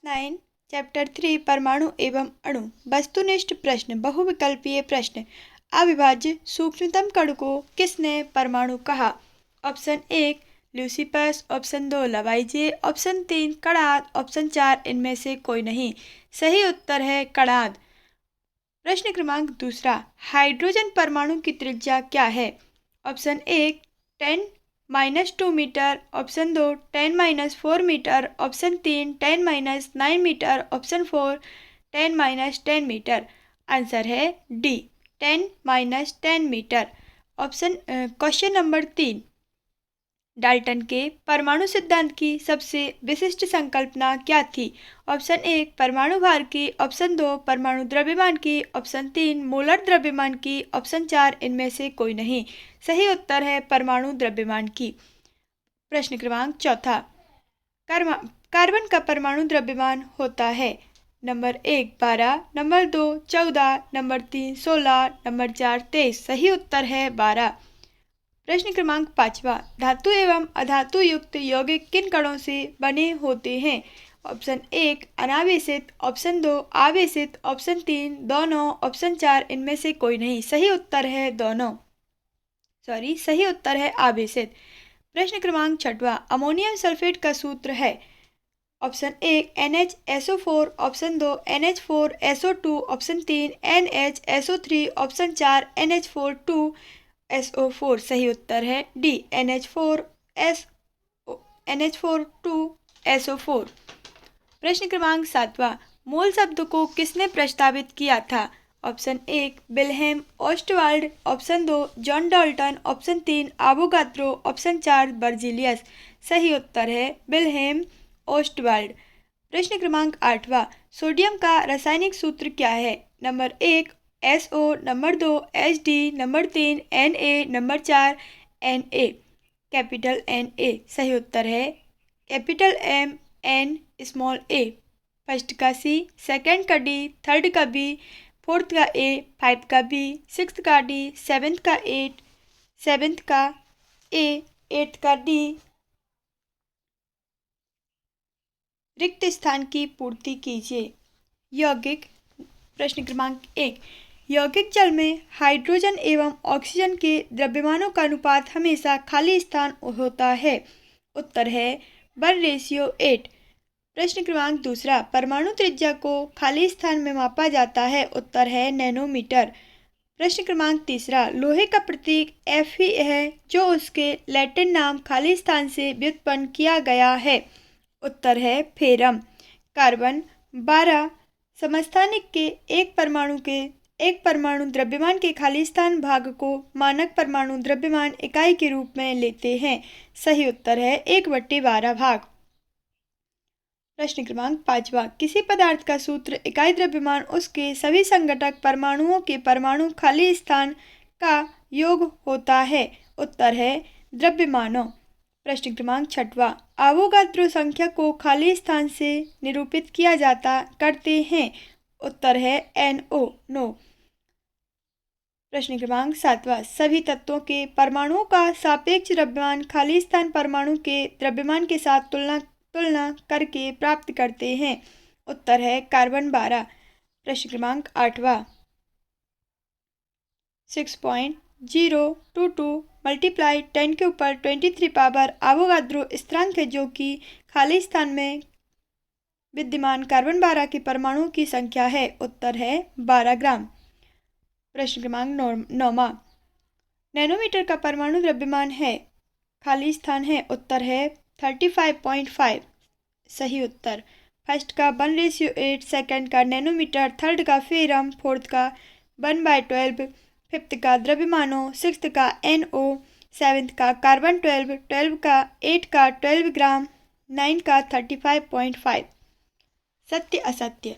9 chapter 3 परमाणु एवं अणु वस्तुनिष्ठ प्रश्न बहुविकल्पीय प्रश्न। अविभाज्य सूक्ष्मतम कण को किसने परमाणु कहा? Option 1 Leucippus, option 2 Lavoisier, option 3 Kanad, option 4 इनमें से कोई नहीं। सही उत्तर है कणाद। प्रश्न क्रमांक दूसरा, हाइड्रोजन परमाणु की त्रिज्या क्या है? Option 1 10-2 metre, option 2 10-4 metre, option 3 10-9 metre, option 4 10-10 metre. Answer है D 10-10 metre. Question number 3, Dalton के परमाणु सिद्धांत की सबसे विशिष्ट संकल्पना क्या थी? ऑप्शन 1 परमाणु भार की, ऑप्शन 2 परमाणु द्रव्यमान की, ऑप्शन 3 मोलर द्रव्यमान की, ऑप्शन 4 इनमें से कोई नहीं। सही उत्तर है परमाणु द्रव्यमान की। प्रश्न क्रमांक चौथा, कार्बन का परमाणु द्रव्यमान होता है? Number 1 12, number 2 14, number 3 16, number 4 23। सही उत्तर है 12। प्रश्न क्रमांक पांचवा, धातु एवं अधातु युक्त यौगिक किन कणों से बने होते हैं? ऑप्शन 1 अनावेशित, ऑप्शन 2 आवेशित, ऑप्शन 3 दोनों, ऑप्शन 4 इनमें से कोई नहीं। सही उत्तर है दोनों। सही उत्तर है आवेशित। प्रश्न क्रमांक छठवा, अमोनियम सल्फेट का सूत्र है? Option 1 NHSO4, option 2 NH4SO2, option 3 NHSO3, option 4 NH4SO4। सही उत्तर है डी NH4SO4। प्रश्न क्रमांक सातवां, मूल शब्द को किसने प्रस्तावित किया था? Option 1 Wilhelm Ostwald, option 2 John Dalton, option 3 Avogadro, option 4 Berzelius. सही उत्तर है विल्हेम ओस्टवाल्ड। प्रश्न क्रमांक आठवां, सोडियम का रासायनिक सूत्र क्या है? Number 1 SO, number 2 HD, number 3 Na, number 4 Na, capital Na। सही उत्तर है capital M N small a। First का C, सेकंड का D, थर्ड का B, फोर्थ का A, फाइव का B, सिक्स्थ का D, सेवेंथ का A, एट्थ का D। रिक्त स्थान की पूर्ति कीजिए। यौगिक। प्रश्न क्रमांक 1, यौगिक जल में हाइड्रोजन एवं ऑक्सीजन के द्रव्यमानों का अनुपात हमेशा खाली स्थान होता है। उत्तर है 1:8। प्रश्न क्रमांक दूसरा, परमाणु त्रिज्या को खाली स्थान में मापा जाता है। उत्तर है नैनोमीटर। प्रश्न क्रमांक तीसरा, लोहे का प्रतीक Fe है जो उसके लैटिन नाम खाली स्थान से व्युत्पन्न किया गया है। उत्तर है फेरम। कार्बन 12 समस्थानिक के एक परमाणु द्रव्यमान के खाली स्थान भाग को मानक परमाणु द्रव्यमान इकाई के रूप में लेते हैं। सही उत्तर है 1/12 भाग। प्रश्न क्रमांक पांचवा, किसी पदार्थ का सूत्र इकाई द्रव्यमान उसके सभी संघटक परमाणुओं के परमाणु खाली स्थान का योग होता है। उत्तर है द्रव्यमानों। प्रश्न क्रमांक छठवा, आवोगाद्रो संख्या को खाली स्थान से निरूपित किया जाता करते हैं। उत्तर है NO, नो। प्रश्न क्रमांक सातवां, सभी तत्वों के परमाणुओं का सापेक्ष द्रव्यमान खाली स्थान परमाणु के द्रव्यमान के साथ तुलना करके प्राप्त करते हैं। उत्तर है कार्बन 12। प्रश्न क्रमांक आठवां, 6.022 मल्टीप्लाई 10 के ऊपर 23 पावर आवोगाद्रो स्थिरांक है जो कि खाली स्थान में विद्यमान कार्बन 12 के परमाणुओं की संख्या है। उत्तर है 12 ग्राम। प्रश्न क्रमांक 9वां, नैनोमीटर का परमाणु द्रव्यमान है खाली स्थान है। उत्तर है 35.5। सही उत्तर। फर्स्ट का 1:8, सेकंड का नैनोमीटर, थर्ड का फेरम, फोर्थ का 1/12, फिफ्थ का द्रव्यमानों, सिक्स्थ का NO, सेवेंथ का कार्बन 12, 12 का 8 का 12 ग्राम, 9 का 35.5। सत्य असत्य।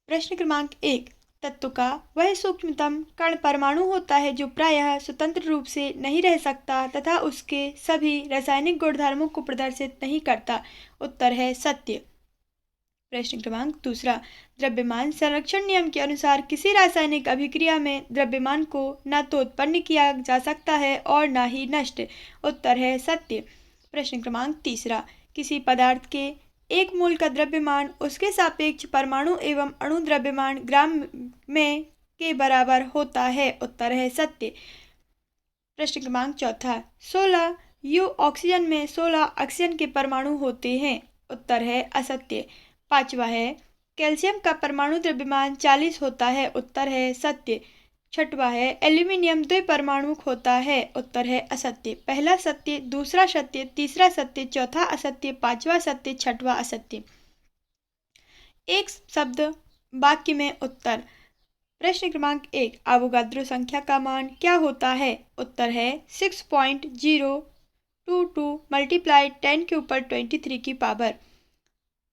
प्रश्न क्रमांक 1, तत्व का वह सूक्ष्मतम कण परमाणु होता है जो प्रायः स्वतंत्र रूप से नहीं रह सकता तथा उसके सभी रासायनिक गुणधर्मों को प्रदर्शित नहीं करता। उत्तर है सत्य। प्रश्न क्रमांक दूसरा, द्रव्यमान संरक्षण नियम के अनुसार किसी रासायनिक अभिक्रिया में द्रव्यमान को न तो उत्पन्न किया जा सकता है और न ही नष्ट। उत्तर है सत्य। प्रश्न क्रमांक तीसरा, किसी पदार्थ के एक मोल का द्रव्यमान उसके सापेक्ष परमाणु एवं अणु द्रव्यमान ग्राम में के बराबर होता है। उत्तर है सत्य। प्रश्न क्रमांक चौथा, 16 यू ऑक्सीजन में 16 ऑक्सीजन के परमाणु होते हैं। उत्तर है असत्य। पांचवा है, कैल्शियम का परमाणु द्रव्यमान 40 होता है। उत्तर है सत्य। छठवा है, एल्यूमिनियम द्विपरमाणुक होता है। उत्तर है असत्य। पहला सत्य, दूसरा सत्य, तीसरा सत्य, चौथा असत्य, पांचवा सत्य, छठवा असत्य। एक शब्द वाक्य में उत्तर। प्रश्न क्रमांक 1, अवोगाद्रो संख्या का मान क्या होता है। उत्तर है 6.022 मल्टीप्लाई 10 के ऊपर 23 की पावर।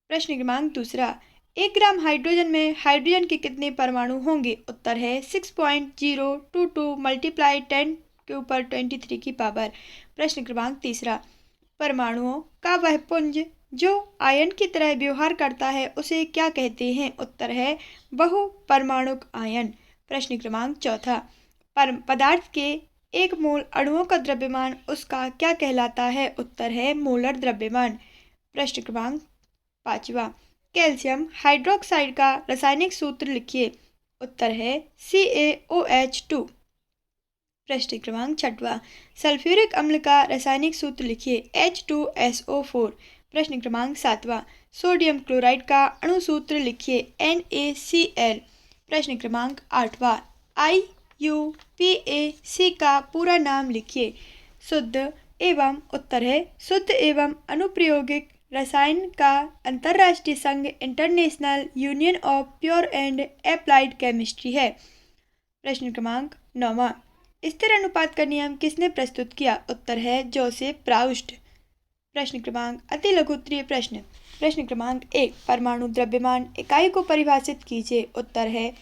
प्रश्न क्रमांक दूसरा, 1 ग्राम हाइड्रोजन में हाइड्रोजन के कितने परमाणु होंगे। उत्तर है 6.022 मल्टीप्लाई 10 के ऊपर 23 की पावर। प्रश्न क्रमांक तीसरा, परमाणुओं का वह पुंज जो आयन की तरह व्यवहार करता है उसे क्या कहते हैं। उत्तर है बहुपरमाणुक आयन। प्रश्न क्रमांक चौथा, पदार्थ के 1 मोल अणुओं का द्रव्यमान उसका क्या कहलाता है। उत्तर है मोलर द्रव्यमान। प्रश्न क्रमांक पांचवा, कैल्शियम हाइड्रोक्साइड का रासायनिक सूत्र लिखिए। उत्तर है CaOH2। प्रश्न क्रमांक छठवा, सल्फ्यूरिक अम्ल का रासायनिक सूत्र लिखिए। H2SO4। प्रश्न क्रमांक सातवां, सोडियम क्लोराइड का अणु सूत्र लिखिए। NaCl। प्रश्न क्रमांक आठवां, IUPAC का पूरा नाम लिखिए। शुद्ध एवं उत्तर है शुद्ध एवं अनुप्रयोगिक रसायन का अंतर्राष्ट्रीय संघ international union of pure and applied chemistry है। प्रश्न क्रमांक 9वां, स्थिर अनुपात का नियम किसने प्रस्तुत किया। उत्तर है जोसेफ प्राउस्ट। प्रश्न क्रमांक अति लघु उत्तरीय प्रश्न। प्रश्न क्रमांक 1, परमाणु द्रव्यमान इकाई को परिभाषित कीजिए। उत्तर है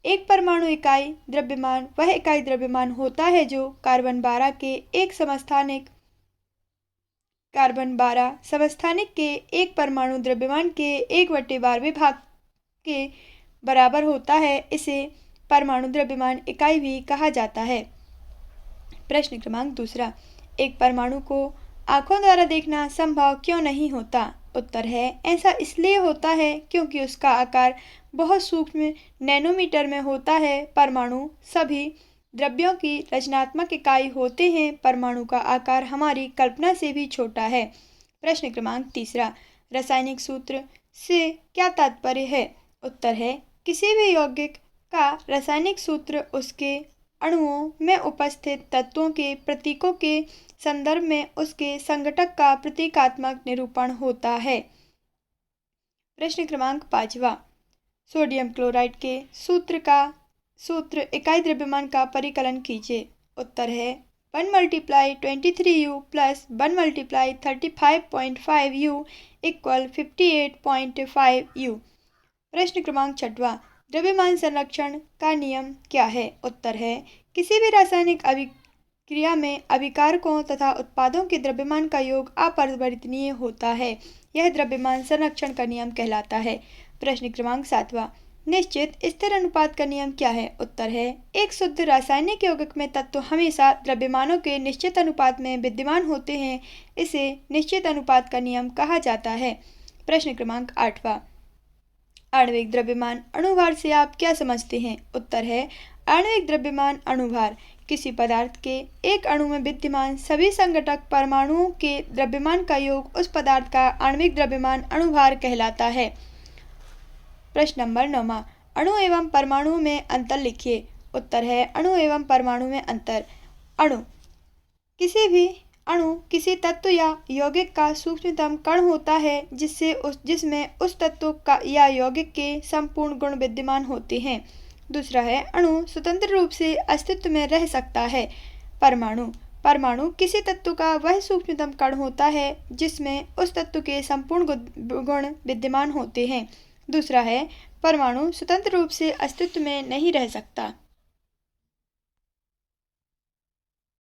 एक परमाणु इकाई द्रव्यमान वह इकाई द्रव्यमान होता है जो कार्बन 12 समस्थानिक के एक परमाणु द्रव्यमान के 1/12वें भाग के बराबर होता है। इसे परमाणु द्रव्यमान इकाई भी कहा जाता है। प्रश्न क्रमांक दूसरा, एक परमाणु को आंखों द्वारा देखना संभव क्यों नहीं होता। उत्तर है ऐसा इसलिए होता है क्योंकि उसका आकार बहुत सूक्ष्म नैनोमीटर में होता है। परमाणु सभी द्रव्यों की रचनात्मक इकाई होते हैं। परमाणु का आकार हमारी कल्पना से भी छोटा है। प्रश्न क्रमांक तीसरा, रासायनिक सूत्र से क्या तात्पर्य है। उत्तर है किसी भी यौगिक का रासायनिक सूत्र उसके अणुओं में उपस्थित तत्वों के प्रतीकों के संदर्भ में उसके संघटक का प्रतीकात्मक निरूपण होता है। प्रश्न क्रमांक 5वां, सोडियम क्लोराइड के सूत्र इकाई द्रव्यमान का परिकलन कीजिए। उत्तर है 1 × 23U + 1 × 35.5U = 58.5U। प्रश्न क्रमांक 6वां, द्रव्यमान संरक्षण का नियम क्या है। उत्तर है किसी भी रासायनिक अभिक्रिया में अभिकारकों तथा उत्पादों के द्रव्यमान का योग अपरिवर्तनीय होता है। यह द्रव्यमान संरक्षण का नियम कहलाता है। प्रश्न क्रमांक 7वां, निश्चित स्थिर अनुपात का नियम क्या है। उत्तर है एक शुद्ध रासायनिक यौगिक में तत्व हमेशा द्रव्यमानों के निश्चित अनुपात में विद्यमान होते हैं। इसे निश्चित अनुपात का नियम कहा जाता है। प्रश्न क्रमांक 8वां, आणविक द्रव्यमान अणुभार से आप क्या समझते हैं। उत्तर है आणविक द्रव्यमान अणुभार किसी पदार्थ के एक अणु में विद्यमान सभी संघटक परमाणुओं के द्रव्यमान का योग उस पदार्थ का आणविक द्रव्यमान अणुभार कहलाता है। प्रश्न नंबर 9वां, अणु एवं परमाणु में अंतर लिखिए। उत्तर है अणु एवं परमाणु में अंतर। अणु किसी भी अणु किसी तत्व या यौगिक का सूक्ष्मतम कण होता है जिसमें उस तत्व का या यौगिक के संपूर्ण गुण विद्यमान होते हैं। दूसरा है अणु स्वतंत्र रूप से अस्तित्व में रह सकता है। परमाणु किसी तत्व का वह सूक्ष्मतम कण होता है जिसमें उस तत्व के संपूर्ण गुण विद्यमान होते हैं। दूसरा है परमाणु स्वतंत्र रूप से अस्तित्व में नहीं रह सकता।